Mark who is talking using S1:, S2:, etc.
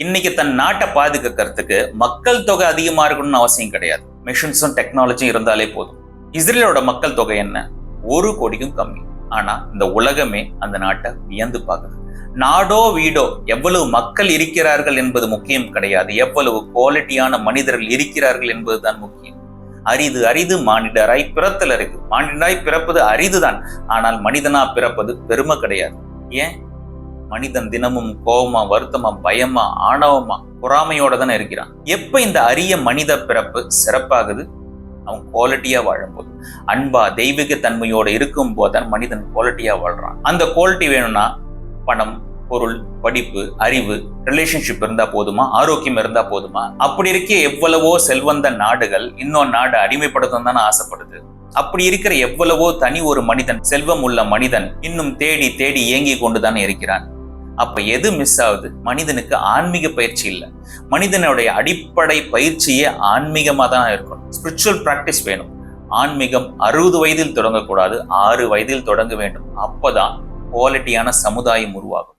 S1: இன்னைக்கு தன் நாட்டை பாதுகாக்கிறதுக்கு மக்கள் தொகை அதிகமா இருக்கணும்னு அவசியம் கிடையாது. மிஷின்ஸும் டெக்னாலஜியும் இருந்தாலே போதும். இஸ்ரேலோட மக்கள் தொகை என்ன? 1 கோடிக்கும் கம்மி. ஆனா இந்த உலகமே அந்த நாட்டை வியந்து பார்க்குது. நாடோ வீடோ எவ்வளவு மக்கள் இருக்கிறார்கள் என்பது முக்கியம் கிடையாது, எவ்வளவு குவாலிட்டியான மனிதர்கள் இருக்கிறார்கள் என்பதுதான் முக்கியம். அரிது அரிது மானிடராய் பிறத்தல் இருக்கு. மானிடராய் பிறப்பது அரிதுதான், ஆனால் மனிதனா பிறப்பது பெருமை கிடையாது. ஏன்? மனிதன் தினமும் கோபமா, வருத்தமா, பயமா, ஆணவமா, பொறாமையோட தானே இருக்கிறான். எப்ப இந்த அரிய மனித பிறப்பு சிறப்பாகுது? அவன் குவாலிட்டியா வாழும்போது, அன்பா தெய்வீக தன்மையோட இருக்கும் போதுதான் மனிதன் குவாலிட்டியா வாழ்றான். அந்த குவாலிட்டி வேணும்னா பணம், பொருள், படிப்பு, அறிவு, ரிலேஷன்ஷிப் இருந்தா போதுமா? ஆரோக்கியம் இருந்தா போதுமா? அப்படி இருக்க எவ்வளவோ செல்வந்த நாடுகள் இன்னொரு நாடு அடிமைப்படுத்தும் தானே ஆசைப்படுது. அப்படி இருக்கிற எவ்வளவோ தனி ஒரு மனிதன், செல்வம் உள்ள மனிதன் இன்னும் தேடி தேடி ஏங்கி கொண்டுதானே இருக்கிறான். அப்ப எது மிஸ் ஆகுது? மனிதனுக்கு ஆன்மீக பயிற்சி இல்லை. மனிதனுடைய அடிப்படை பயிற்சியே ஆன்மீகமா தான் இருக்கணும். ஸ்பிரிச்சுவல் பிராக்டிஸ் வேணும். ஆன்மீகம் 60 வயதில் தொடங்கக்கூடாது, 6 வயதில் தொடங்க வேண்டும். அப்பதான் குவாலிட்டியான சமுதாயம் உருவாகும்.